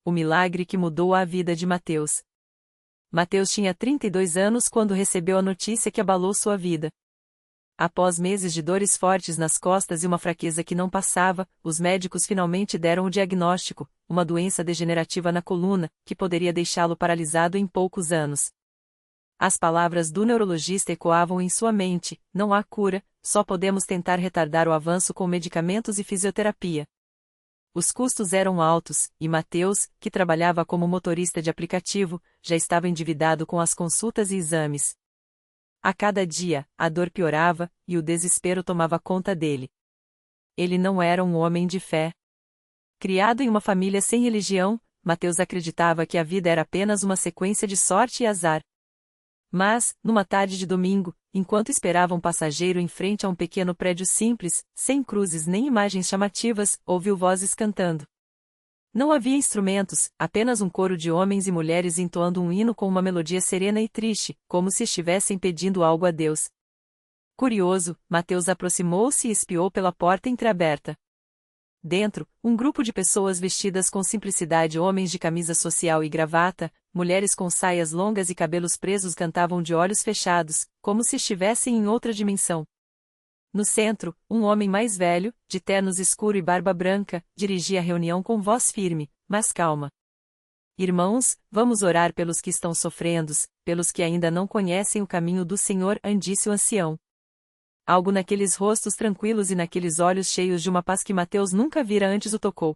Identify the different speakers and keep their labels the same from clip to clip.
Speaker 1: O milagre que mudou a vida de Mateus. Mateus tinha 32 anos quando recebeu a notícia que abalou sua vida. Após meses de dores fortes nas costas e uma fraqueza que não passava, os médicos finalmente deram o diagnóstico: uma doença degenerativa na coluna, que poderia deixá-lo paralisado em poucos anos. As palavras do neurologista ecoavam em sua mente: não há cura, só podemos tentar retardar o avanço com medicamentos e fisioterapia. Os custos eram altos, e Mateus, que trabalhava como motorista de aplicativo, já estava endividado com as consultas e exames. A cada dia, a dor piorava, e o desespero tomava conta dele. Ele não era um homem de fé. Criado em uma família sem religião, Mateus acreditava que a vida era apenas uma sequência de sorte e azar. Mas, numa tarde de domingo, enquanto esperava um passageiro em frente a um pequeno prédio simples, sem cruzes nem imagens chamativas, ouviu vozes cantando. Não havia instrumentos, apenas um coro de homens e mulheres entoando um hino com uma melodia serena e triste, como se estivessem pedindo algo a Deus. Curioso, Mateus aproximou-se e espiou pela porta entreaberta. Dentro, um grupo de pessoas vestidas com simplicidade, homens de camisa social e gravata, mulheres com saias longas e cabelos presos cantavam de olhos fechados, como se estivessem em outra dimensão. No centro, um homem mais velho, de ternos escuro e barba branca, dirigia a reunião com voz firme, mas calma. Irmãos, vamos orar pelos que estão sofrendo, pelos que ainda não conhecem o caminho do Senhor, disse o ancião. Algo naqueles rostos tranquilos e naqueles olhos cheios de uma paz que Mateus nunca vira antes o tocou.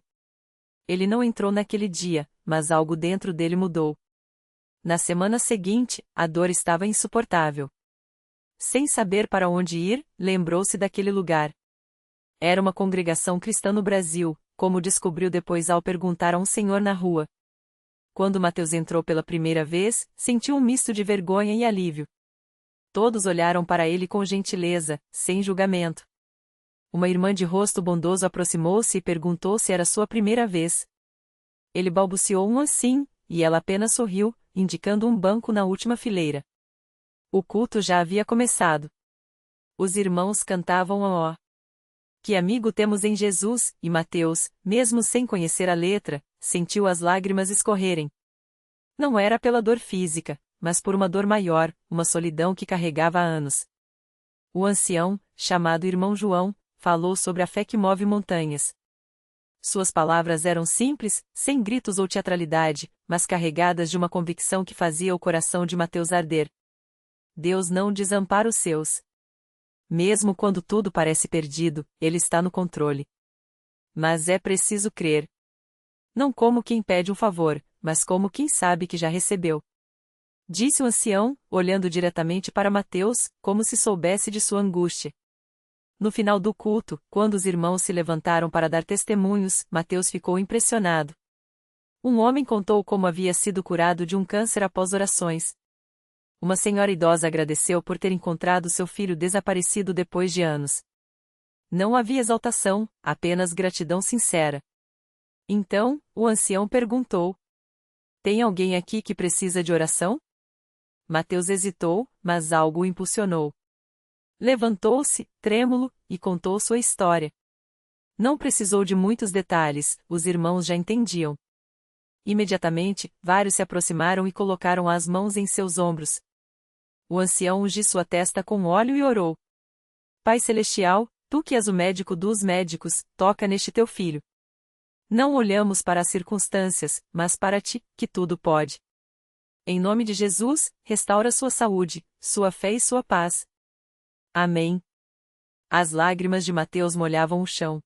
Speaker 1: Ele não entrou naquele dia, mas algo dentro dele mudou. Na semana seguinte, a dor estava insuportável. Sem saber para onde ir, lembrou-se daquele lugar. Era uma congregação cristã no Brasil, como descobriu depois ao perguntar a um senhor na rua. Quando Mateus entrou pela primeira vez, sentiu um misto de vergonha e alívio. Todos olharam para ele com gentileza, sem julgamento. Uma irmã de rosto bondoso aproximou-se e perguntou se era sua primeira vez. Ele balbuciou um sim, e ela apenas sorriu, indicando um banco na última fileira. O culto já havia começado. Os irmãos cantavam ó. Que amigo temos em Jesus, e Mateus, mesmo sem conhecer a letra, sentiu as lágrimas escorrerem. Não era pela dor física, mas por uma dor maior, uma solidão que carregava há anos. O ancião, chamado Irmão João, falou sobre a fé que move montanhas. Suas palavras eram simples, sem gritos ou teatralidade, mas carregadas de uma convicção que fazia o coração de Mateus arder. Deus não desampara os seus. Mesmo quando tudo parece perdido, Ele está no controle. Mas é preciso crer. Não como quem pede um favor, mas como quem sabe que já recebeu. Disse o ancião, olhando diretamente para Mateus, como se soubesse de sua angústia. No final do culto, quando os irmãos se levantaram para dar testemunhos, Mateus ficou impressionado. Um homem contou como havia sido curado de um câncer após orações. Uma senhora idosa agradeceu por ter encontrado seu filho desaparecido depois de anos. Não havia exaltação, apenas gratidão sincera. Então, o ancião perguntou: tem alguém aqui que precisa de oração? Mateus hesitou, mas algo o impulsionou. Levantou-se, trêmulo, e contou sua história. Não precisou de muitos detalhes, os irmãos já entendiam. Imediatamente, vários se aproximaram e colocaram as mãos em seus ombros. O ancião ungiu sua testa com óleo e orou. Pai Celestial, Tu que és o médico dos médicos, toca neste teu filho. Não olhamos para as circunstâncias, mas para Ti, que tudo pode. Em nome de Jesus, restaura sua saúde, sua fé e sua paz. Amém. As lágrimas de Mateus molhavam o chão.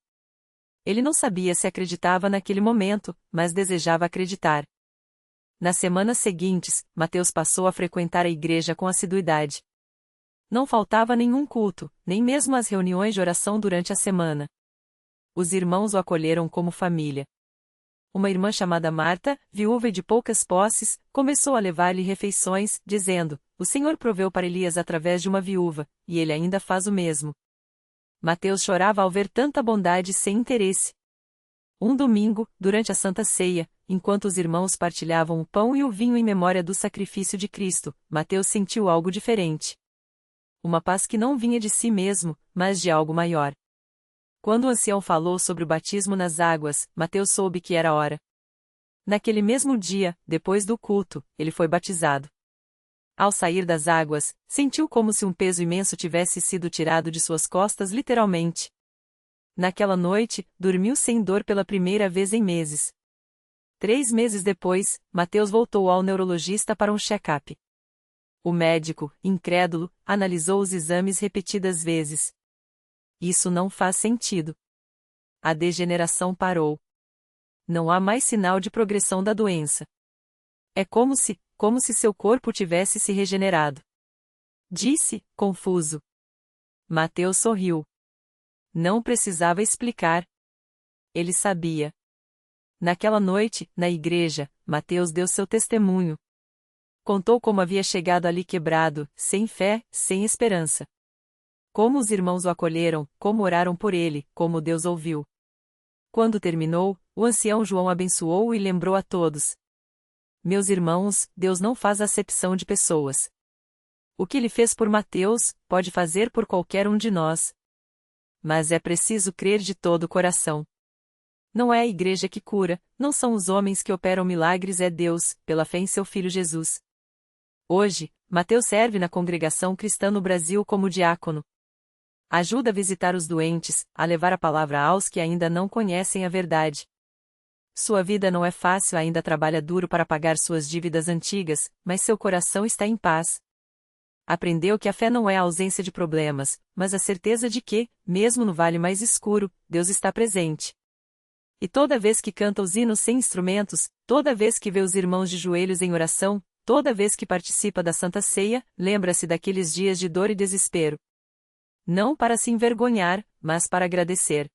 Speaker 1: Ele não sabia se acreditava naquele momento, mas desejava acreditar. Nas semanas seguintes, Mateus passou a frequentar a igreja com assiduidade. Não faltava nenhum culto, nem mesmo as reuniões de oração durante a semana. Os irmãos o acolheram como família. Uma irmã chamada Marta, viúva e de poucas posses, começou a levar-lhe refeições, dizendo: o Senhor proveu para Elias através de uma viúva, e ele ainda faz o mesmo. Mateus chorava ao ver tanta bondade sem interesse. Um domingo, durante a Santa Ceia, enquanto os irmãos partilhavam o pão e o vinho em memória do sacrifício de Cristo, Mateus sentiu algo diferente. Uma paz que não vinha de si mesmo, mas de algo maior. Quando o ancião falou sobre o batismo nas águas, Mateus soube que era a hora. Naquele mesmo dia, depois do culto, ele foi batizado. Ao sair das águas, sentiu como se um peso imenso tivesse sido tirado de suas costas literalmente. Naquela noite, dormiu sem dor pela primeira vez em meses. 3 meses depois, Mateus voltou ao neurologista para um check-up. O médico, incrédulo, analisou os exames repetidas vezes. Isso não faz sentido. A degeneração parou. Não há mais sinal de progressão da doença. É como se seu corpo tivesse se regenerado. Disse, confuso. Mateus sorriu. Não precisava explicar. Ele sabia. Naquela noite, na igreja, Mateus deu seu testemunho. Contou como havia chegado ali quebrado, sem fé, sem esperança. Como os irmãos o acolheram, como oraram por ele, como Deus ouviu. Quando terminou, o ancião João abençoou e lembrou a todos: meus irmãos, Deus não faz acepção de pessoas. O que ele fez por Mateus, pode fazer por qualquer um de nós. Mas é preciso crer de todo o coração. Não é a igreja que cura, não são os homens que operam milagres, é Deus, pela fé em seu Filho Jesus. Hoje, Mateus serve na congregação cristã no Brasil como diácono. Ajuda a visitar os doentes, a levar a palavra aos que ainda não conhecem a verdade. Sua vida não é fácil, ainda trabalha duro para pagar suas dívidas antigas, mas seu coração está em paz. Aprendeu que a fé não é a ausência de problemas, mas a certeza de que, mesmo no vale mais escuro, Deus está presente. E toda vez que canta os hinos sem instrumentos, toda vez que vê os irmãos de joelhos em oração, toda vez que participa da Santa Ceia, lembra-se daqueles dias de dor e desespero. Não para se envergonhar, mas para agradecer.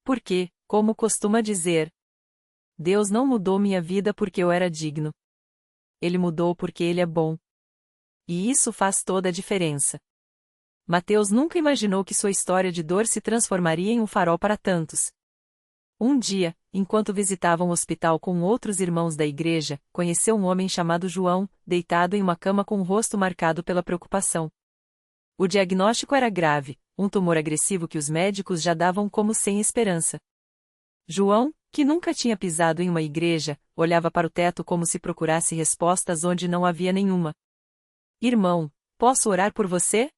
Speaker 1: Porque, como costuma dizer, Deus não mudou minha vida porque eu era digno. Ele mudou porque Ele é bom. E isso faz toda a diferença. Mateus nunca imaginou que sua história de dor se transformaria em um farol para tantos. Um dia, enquanto visitava um hospital com outros irmãos da igreja, conheceu um homem chamado João, deitado em uma cama com o rosto marcado pela preocupação. O diagnóstico era grave, um tumor agressivo que os médicos já davam como sem esperança. João, que nunca tinha pisado em uma igreja, olhava para o teto como se procurasse respostas onde não havia nenhuma. Irmão, posso orar por você?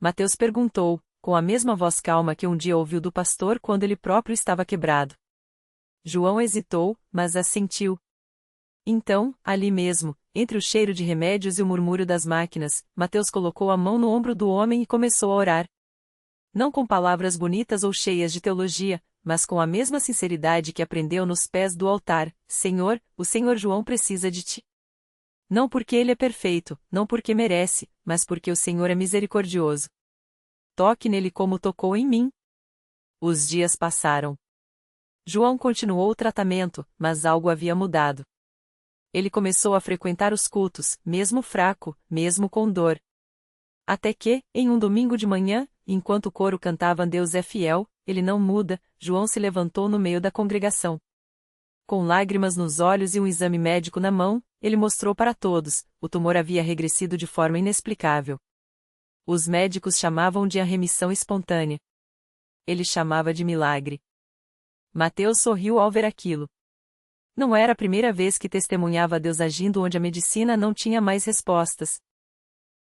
Speaker 1: Mateus perguntou, com a mesma voz calma que um dia ouviu do pastor quando ele próprio estava quebrado. João hesitou, mas assentiu. Então, ali mesmo, entre o cheiro de remédios e o murmúrio das máquinas, Mateus colocou a mão no ombro do homem e começou a orar. Não com palavras bonitas ou cheias de teologia, mas com a mesma sinceridade que aprendeu nos pés do altar: Senhor, o Senhor João precisa de ti. Não porque ele é perfeito, não porque merece, mas porque o Senhor é misericordioso. Toque nele como tocou em mim. Os dias passaram. João continuou o tratamento, mas algo havia mudado. Ele começou a frequentar os cultos, mesmo fraco, mesmo com dor. Até que, em um domingo de manhã, enquanto o coro cantava Deus é fiel, ele não muda, João se levantou no meio da congregação. Com lágrimas nos olhos e um exame médico na mão, ele mostrou para todos: o tumor havia regressido de forma inexplicável. Os médicos chamavam de a remissão espontânea. Ele chamava de milagre. Mateus sorriu ao ver aquilo. Não era a primeira vez que testemunhava Deus agindo onde a medicina não tinha mais respostas.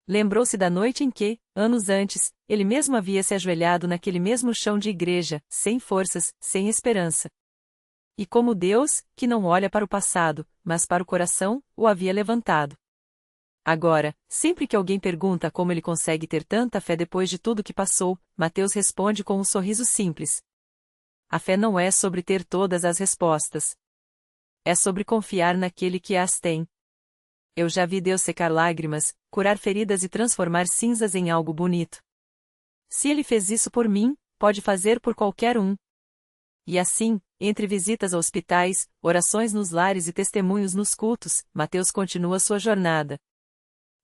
Speaker 1: Lembrou-se da noite em que, anos antes, ele mesmo havia se ajoelhado naquele mesmo chão de igreja, sem forças, sem esperança. E como Deus, que não olha para o passado, mas para o coração, o havia levantado. Agora, sempre que alguém pergunta como ele consegue ter tanta fé depois de tudo que passou, Mateus responde com um sorriso simples. A fé não é sobre ter todas as respostas. É sobre confiar naquele que as tem. Eu já vi Deus secar lágrimas, curar feridas e transformar cinzas em algo bonito. Se ele fez isso por mim, pode fazer por qualquer um. E assim, entre visitas a hospitais, orações nos lares e testemunhos nos cultos, Mateus continua sua jornada.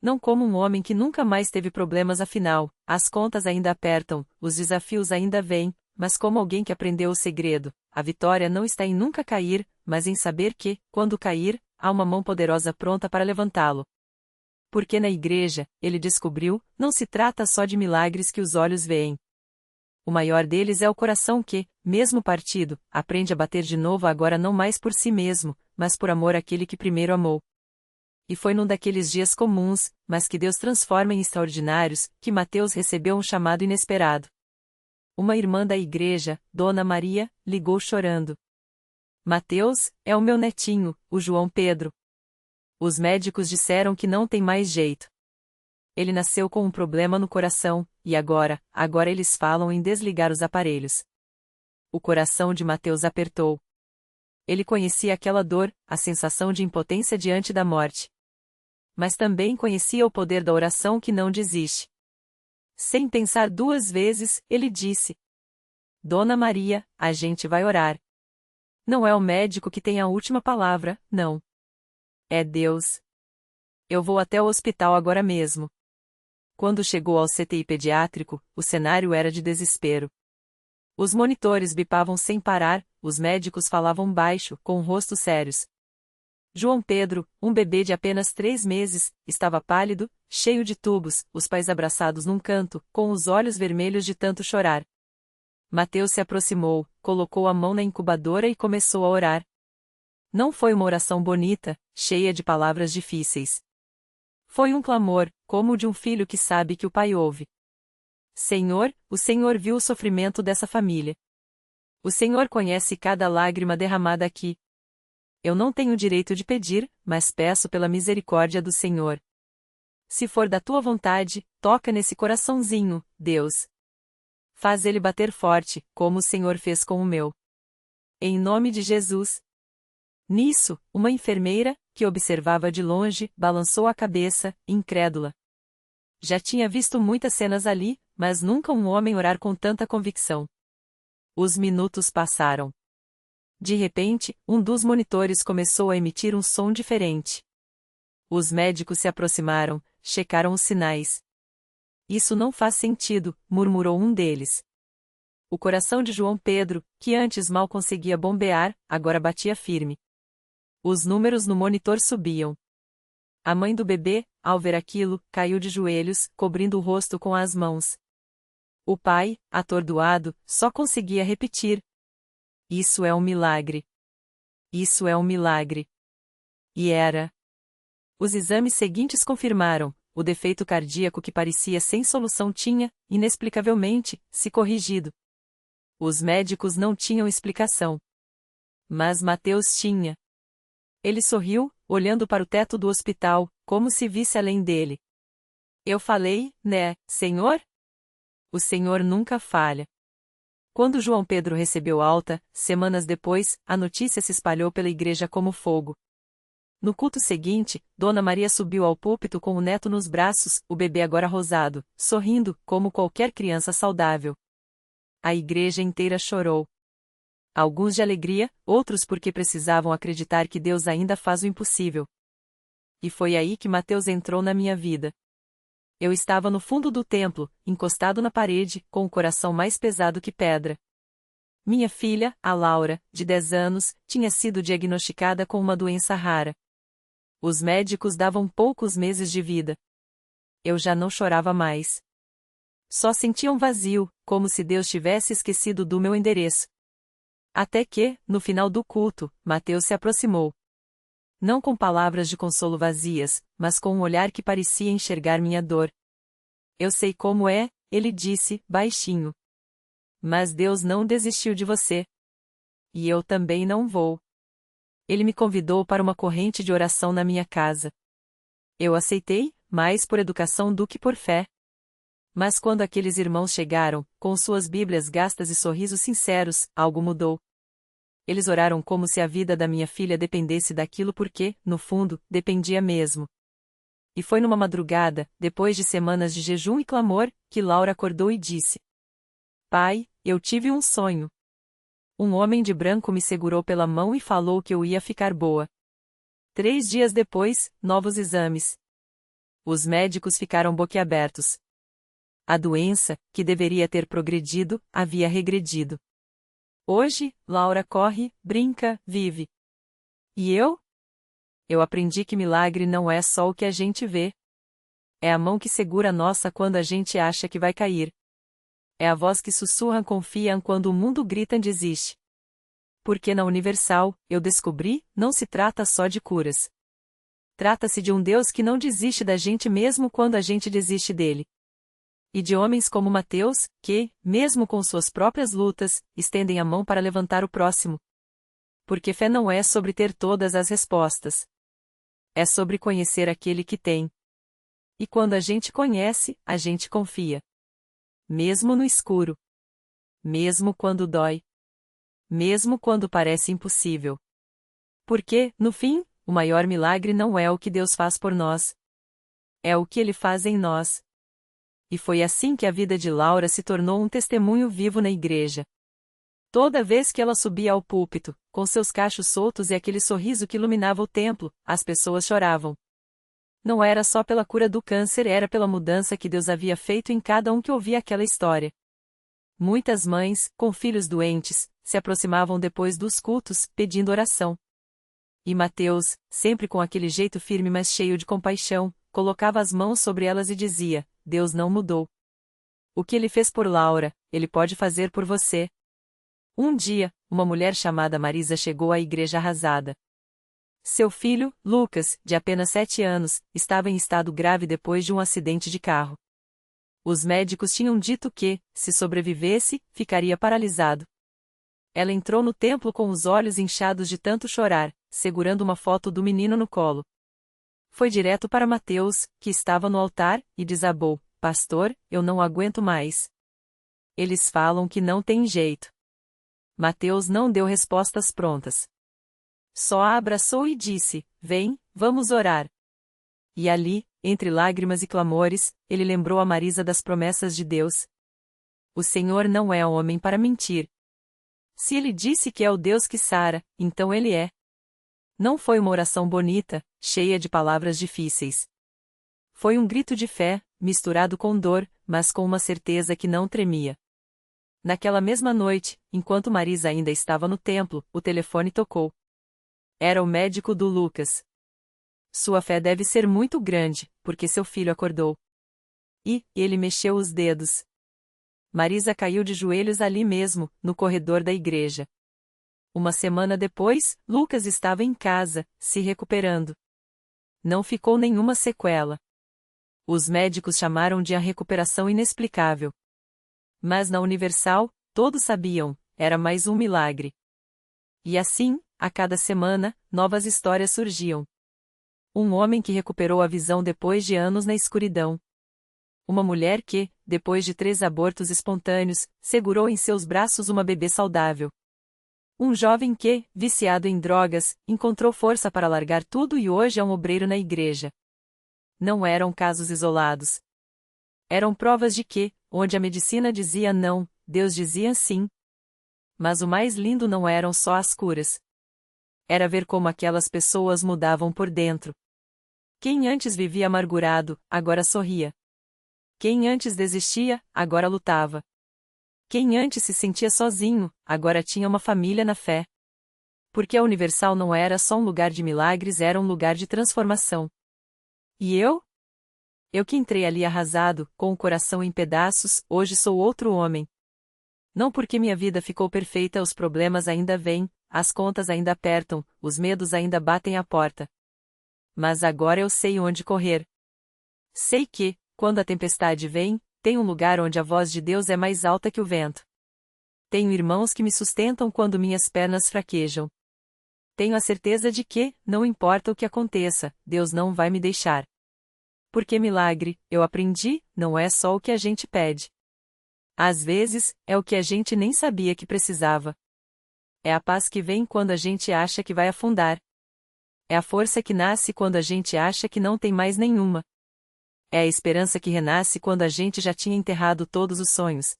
Speaker 1: Não como um homem que nunca mais teve problemas, afinal, as contas ainda apertam, os desafios ainda vêm, mas como alguém que aprendeu o segredo: a vitória não está em nunca cair, mas em saber que, quando cair, há uma mão poderosa pronta para levantá-lo. Porque na igreja, ele descobriu, não se trata só de milagres que os olhos veem. O maior deles é o coração que, mesmo partido, aprende a bater de novo, agora não mais por si mesmo, mas por amor àquele que primeiro amou. E foi num daqueles dias comuns, mas que Deus transforma em extraordinários, que Mateus recebeu um chamado inesperado. Uma irmã da igreja, Dona Maria, ligou chorando. Mateus, é o meu netinho, o João Pedro. Os médicos disseram que não tem mais jeito. Ele nasceu com um problema no coração, e agora eles falam em desligar os aparelhos. O coração de Mateus apertou. Ele conhecia aquela dor, a sensação de impotência diante da morte. Mas também conhecia o poder da oração que não desiste. Sem pensar duas vezes, ele disse: Dona Maria, a gente vai orar. Não é o médico que tem a última palavra, não. É Deus. Eu vou até o hospital agora mesmo. Quando chegou ao CTI pediátrico, o cenário era de desespero. Os monitores bipavam sem parar, os médicos falavam baixo, com rostos sérios. João Pedro, um bebê de apenas 3 meses, estava pálido, cheio de tubos, os pais abraçados num canto, com os olhos vermelhos de tanto chorar. Mateus se aproximou, colocou a mão na incubadora e começou a orar. Não foi uma oração bonita, cheia de palavras difíceis. Foi um clamor, como o de um filho que sabe que o pai ouve. Senhor, o Senhor viu o sofrimento dessa família. O Senhor conhece cada lágrima derramada aqui. Eu não tenho direito de pedir, mas peço pela misericórdia do Senhor. Se for da tua vontade, toca nesse coraçãozinho, Deus. Faz ele bater forte, como o Senhor fez com o meu. Em nome de Jesus. Nisso, uma enfermeira, que observava de longe, balançou a cabeça, incrédula. Já tinha visto muitas cenas ali, mas nunca um homem orar com tanta convicção. Os minutos passaram. De repente, um dos monitores começou a emitir um som diferente. Os médicos se aproximaram, checaram os sinais. Isso não faz sentido, murmurou um deles. O coração de João Pedro, que antes mal conseguia bombear, agora batia firme. Os números no monitor subiam. A mãe do bebê, ao ver aquilo, caiu de joelhos, cobrindo o rosto com as mãos. O pai, atordoado, só conseguia repetir: Isso é um milagre. Isso é um milagre. E era. Os exames seguintes confirmaram: o defeito cardíaco que parecia sem solução tinha, inexplicavelmente, se corrigido. Os médicos não tinham explicação. Mas Mateus tinha. Ele sorriu, olhando para o teto do hospital, como se visse além dele. Eu falei, né, Senhor? O Senhor nunca falha. Quando João Pedro recebeu alta, semanas depois, a notícia se espalhou pela igreja como fogo. No culto seguinte, Dona Maria subiu ao púlpito com o neto nos braços, o bebê agora rosado, sorrindo, como qualquer criança saudável. A igreja inteira chorou. Alguns de alegria, outros porque precisavam acreditar que Deus ainda faz o impossível. E foi aí que Mateus entrou na minha vida. Eu estava no fundo do templo, encostado na parede, com o coração mais pesado que pedra. Minha filha, a Laura, de 10 anos, tinha sido diagnosticada com uma doença rara. Os médicos davam poucos meses de vida. Eu já não chorava mais. Só sentia um vazio, como se Deus tivesse esquecido do meu endereço. Até que, no final do culto, Mateus se aproximou. Não com palavras de consolo vazias, mas com um olhar que parecia enxergar minha dor. Eu sei como é, ele disse, baixinho. Mas Deus não desistiu de você. E eu também não vou. Ele me convidou para uma corrente de oração na minha casa. Eu aceitei, mais por educação do que por fé. Mas quando aqueles irmãos chegaram, com suas Bíblias gastas e sorrisos sinceros, algo mudou. Eles oraram como se a vida da minha filha dependesse daquilo porque, no fundo, dependia mesmo. E foi numa madrugada, depois de semanas de jejum e clamor, que Laura acordou e disse: Pai, eu tive um sonho. Um homem de branco me segurou pela mão e falou que eu ia ficar boa. 3 dias depois, novos exames. Os médicos ficaram boquiabertos. A doença, que deveria ter progredido, havia regredido. Hoje, Laura corre, brinca, vive. E eu? Eu aprendi que milagre não é só o que a gente vê. É a mão que segura a nossa quando a gente acha que vai cair. É a voz que sussurra confiam quando o mundo grita desiste. Porque na Universal, eu descobri, não se trata só de curas. Trata-se de um Deus que não desiste da gente mesmo quando a gente desiste dele. E de homens como Mateus, que, mesmo com suas próprias lutas, estendem a mão para levantar o próximo. Porque fé não é sobre ter todas as respostas. É sobre conhecer aquele que tem. E quando a gente conhece, a gente confia. Mesmo no escuro. Mesmo quando dói. Mesmo quando parece impossível. Porque, no fim, o maior milagre não é o que Deus faz por nós. É o que Ele faz em nós. E foi assim que a vida de Laura se tornou um testemunho vivo na igreja. Toda vez que ela subia ao púlpito, com seus cachos soltos e aquele sorriso que iluminava o templo, as pessoas choravam. Não era só pela cura do câncer, era pela mudança que Deus havia feito em cada um que ouvia aquela história. Muitas mães, com filhos doentes, se aproximavam depois dos cultos, pedindo oração. E Mateus, sempre com aquele jeito firme mas cheio de compaixão, colocava as mãos sobre elas e dizia: Deus não mudou. O que Ele fez por Laura, Ele pode fazer por você. Um dia, uma mulher chamada Marisa chegou à igreja arrasada. Seu filho, Lucas, de apenas 7 anos, estava em estado grave depois de um acidente de carro. Os médicos tinham dito que, se sobrevivesse, ficaria paralisado. Ela entrou no templo com os olhos inchados de tanto chorar, segurando uma foto do menino no colo. Foi direto para Mateus, que estava no altar, e desabou: Pastor, eu não aguento mais. Eles falam que não tem jeito. Mateus não deu respostas prontas. Só a abraçou e disse: Vem, vamos orar. E ali, entre lágrimas e clamores, ele lembrou a Marisa das promessas de Deus. O Senhor não é homem para mentir. Se ele disse que é o Deus que sara, então ele é. Não foi uma oração bonita, cheia de palavras difíceis. Foi um grito de fé, misturado com dor, mas com uma certeza que não tremia. Naquela mesma noite, enquanto Marisa ainda estava no templo, o telefone tocou. Era o médico do Lucas. Sua fé deve ser muito grande, porque seu filho acordou. E ele mexeu os dedos. Marisa caiu de joelhos ali mesmo, no corredor da igreja. Uma semana depois, Lucas estava em casa, se recuperando. Não ficou nenhuma sequela. Os médicos chamaram de a recuperação inexplicável. Mas na Universal, todos sabiam, era mais um milagre. E assim, a cada semana, novas histórias surgiam. Um homem que recuperou a visão depois de anos na escuridão. Uma mulher que, depois de 3 abortos espontâneos, segurou em seus braços uma bebê saudável. Um jovem que, viciado em drogas, encontrou força para largar tudo e hoje é um obreiro na igreja. Não eram casos isolados. Eram provas de que, onde a medicina dizia não, Deus dizia sim. Mas o mais lindo não eram só as curas. Era ver como aquelas pessoas mudavam por dentro. Quem antes vivia amargurado, agora sorria. Quem antes desistia, agora lutava. Quem antes se sentia sozinho, agora tinha uma família na fé. Porque a Universal não era só um lugar de milagres, era um lugar de transformação. E eu? Eu que entrei ali arrasado, com o coração em pedaços, hoje sou outro homem. Não porque minha vida ficou perfeita, os problemas ainda vêm, as contas ainda apertam, os medos ainda batem à porta. Mas agora eu sei onde correr. Sei que, quando a tempestade vem, tem um lugar onde a voz de Deus é mais alta que o vento. Tenho irmãos que me sustentam quando minhas pernas fraquejam. Tenho a certeza de que, não importa o que aconteça, Deus não vai me deixar. Porque milagre, eu aprendi, não é só o que a gente pede. Às vezes, é o que a gente nem sabia que precisava. É a paz que vem quando a gente acha que vai afundar. É a força que nasce quando a gente acha que não tem mais nenhuma. É a esperança que renasce quando a gente já tinha enterrado todos os sonhos.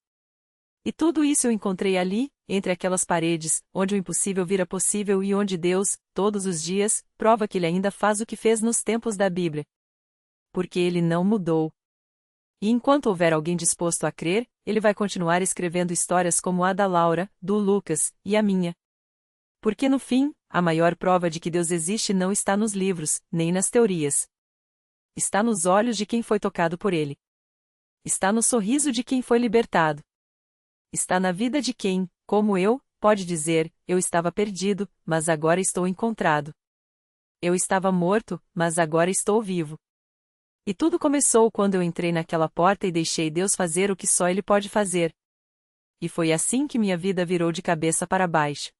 Speaker 1: E tudo isso eu encontrei ali, entre aquelas paredes, onde o impossível vira possível e onde Deus, todos os dias, prova que Ele ainda faz o que fez nos tempos da Bíblia. Porque Ele não mudou. E enquanto houver alguém disposto a crer, Ele vai continuar escrevendo histórias como a da Laura, do Lucas, e a minha. Porque no fim, a maior prova de que Deus existe não está nos livros, nem nas teorias. Está nos olhos de quem foi tocado por Ele. Está no sorriso de quem foi libertado. Está na vida de quem, como eu, pode dizer: eu estava perdido, mas agora estou encontrado. Eu estava morto, mas agora estou vivo. E tudo começou quando eu entrei naquela porta e deixei Deus fazer o que só Ele pode fazer. E foi assim que minha vida virou de cabeça para baixo.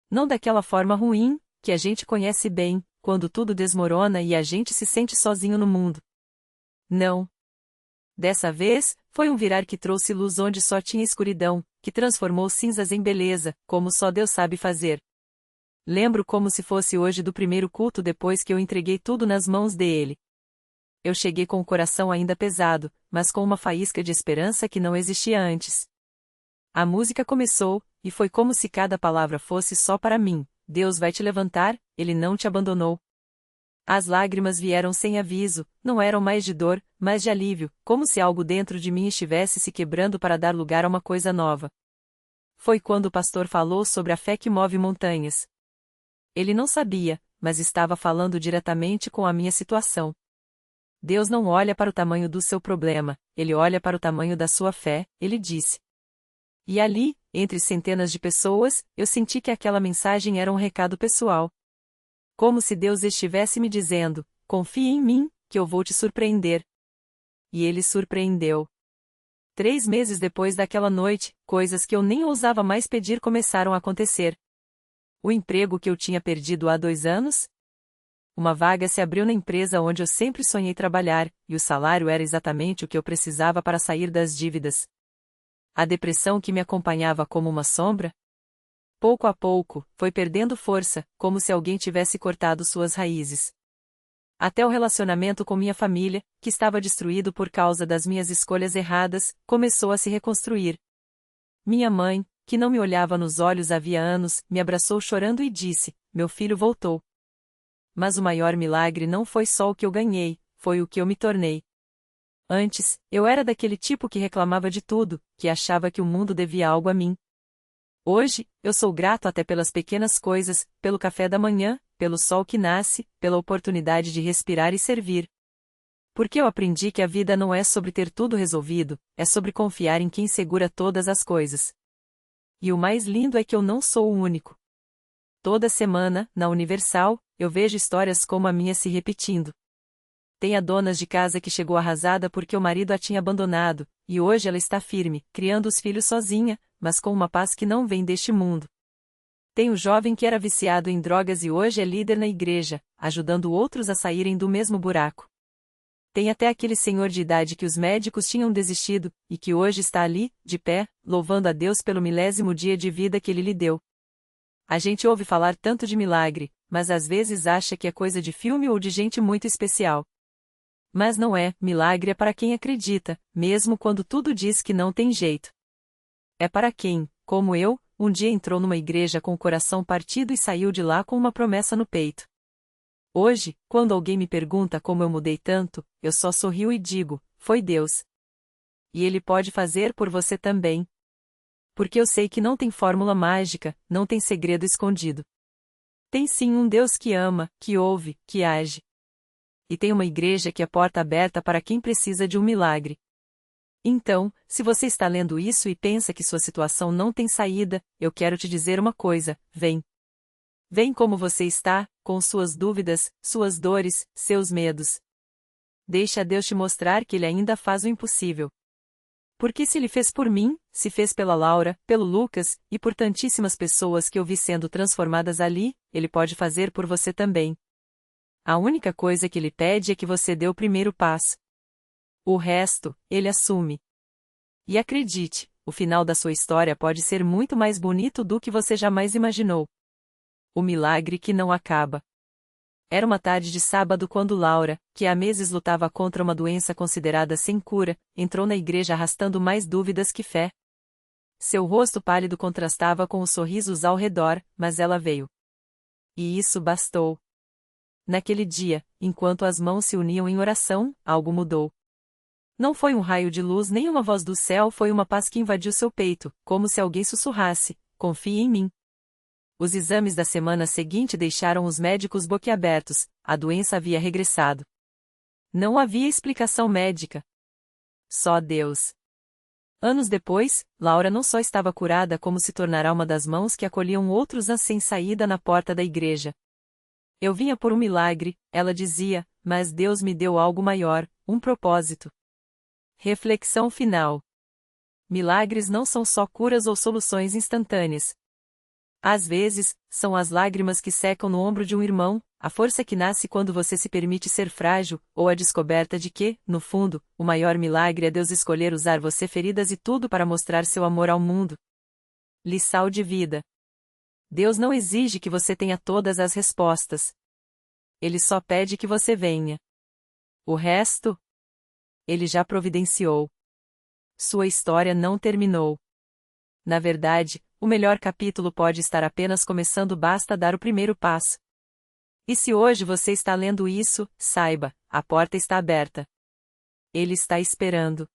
Speaker 1: Não daquela forma ruim, que a gente conhece bem, quando tudo desmorona e a gente se sente sozinho no mundo. Não. Dessa vez, foi um virar que trouxe luz onde só tinha escuridão, que transformou cinzas em beleza, como só Deus sabe fazer. Lembro como se fosse hoje do primeiro culto depois que eu entreguei tudo nas mãos dele. Eu cheguei com o coração ainda pesado, mas com uma faísca de esperança que não existia antes. A música começou, e foi como se cada palavra fosse só para mim: Deus vai te levantar, Ele não te abandonou. As lágrimas vieram sem aviso, não eram mais de dor, mas de alívio, como se algo dentro de mim estivesse se quebrando para dar lugar a uma coisa nova. Foi quando o pastor falou sobre a fé que move montanhas. Ele não sabia, mas estava falando diretamente com a minha situação. Deus não olha para o tamanho do seu problema, Ele olha para o tamanho da sua fé, ele disse. E ali, entre centenas de pessoas, eu senti que aquela mensagem era um recado pessoal. Como se Deus estivesse me dizendo: confie em mim, que eu vou te surpreender. E Ele surpreendeu. 3 meses depois daquela noite, coisas que eu nem ousava mais pedir começaram a acontecer. O emprego que eu tinha perdido há 2 anos? Uma vaga se abriu na empresa onde eu sempre sonhei trabalhar, e o salário era exatamente o que eu precisava para sair das dívidas. A depressão que me acompanhava como uma sombra? Pouco a pouco, foi perdendo força, como se alguém tivesse cortado suas raízes. Até o relacionamento com minha família, que estava destruído por causa das minhas escolhas erradas, começou a se reconstruir. Minha mãe, que não me olhava nos olhos havia anos, me abraçou chorando e disse: meu filho voltou. Mas o maior milagre não foi só o que eu ganhei, foi o que eu me tornei. Antes, eu era daquele tipo que reclamava de tudo, que achava que o mundo devia algo a mim. Hoje, eu sou grato até pelas pequenas coisas, pelo café da manhã, pelo sol que nasce, pela oportunidade de respirar e servir. Porque eu aprendi que a vida não é sobre ter tudo resolvido, é sobre confiar em quem segura todas as coisas. E o mais lindo é que eu não sou o único. Toda semana, na Universal, eu vejo histórias como a minha se repetindo. Tem a dona de casa que chegou arrasada porque o marido a tinha abandonado, e hoje ela está firme, criando os filhos sozinha, mas com uma paz que não vem deste mundo. Tem o jovem que era viciado em drogas e hoje é líder na igreja, ajudando outros a saírem do mesmo buraco. Tem até aquele senhor de idade que os médicos tinham desistido, e que hoje está ali, de pé, louvando a Deus pelo 1000º dia de vida que Ele lhe deu. A gente ouve falar tanto de milagre, mas às vezes acha que é coisa de filme ou de gente muito especial. Mas não é, milagre é para quem acredita, mesmo quando tudo diz que não tem jeito. É para quem, como eu, um dia entrou numa igreja com o coração partido e saiu de lá com uma promessa no peito. Hoje, quando alguém me pergunta como eu mudei tanto, eu só sorrio e digo: foi Deus. E Ele pode fazer por você também. Porque eu sei que não tem fórmula mágica, não tem segredo escondido. Tem sim um Deus que ama, que ouve, que age. E tem uma igreja que é porta aberta para quem precisa de um milagre. Então, se você está lendo isso e pensa que sua situação não tem saída, eu quero te dizer uma coisa: vem. Vem como você está, com suas dúvidas, suas dores, seus medos. Deixa Deus te mostrar que Ele ainda faz o impossível. Porque se Ele fez por mim, se fez pela Laura, pelo Lucas, e por tantíssimas pessoas que eu vi sendo transformadas ali, Ele pode fazer por você também. A única coisa que Ele pede é que você dê o primeiro passo. O resto, Ele assume. E acredite, o final da sua história pode ser muito mais bonito do que você jamais imaginou. O milagre que não acaba. Era uma tarde de sábado quando Laura, que há meses lutava contra uma doença considerada sem cura, entrou na igreja arrastando mais dúvidas que fé. Seu rosto pálido contrastava com os sorrisos ao redor, mas ela veio. E isso bastou. Naquele dia, enquanto as mãos se uniam em oração, algo mudou. Não foi um raio de luz nem uma voz do céu, foi uma paz que invadiu seu peito, como se alguém sussurrasse: confie em mim. Os exames da semana seguinte deixaram os médicos boquiabertos, a doença havia regressado. Não havia explicação médica. Só Deus. Anos depois, Laura não só estava curada como se tornará uma das mãos que acolhiam outros sem saída na porta da igreja. Eu vinha por um milagre, ela dizia, mas Deus me deu algo maior, um propósito. Reflexão final. Milagres não são só curas ou soluções instantâneas. Às vezes, são as lágrimas que secam no ombro de um irmão, a força que nasce quando você se permite ser frágil, ou a descoberta de que, no fundo, o maior milagre é Deus escolher usar você feridas e tudo para mostrar seu amor ao mundo. Lição de vida. Deus não exige que você tenha todas as respostas. Ele só pede que você venha. O resto? Ele já providenciou. Sua história não terminou. Na verdade, o melhor capítulo pode estar apenas começando, basta dar o primeiro passo. E se hoje você está lendo isso, saiba, a porta está aberta. Ele está esperando.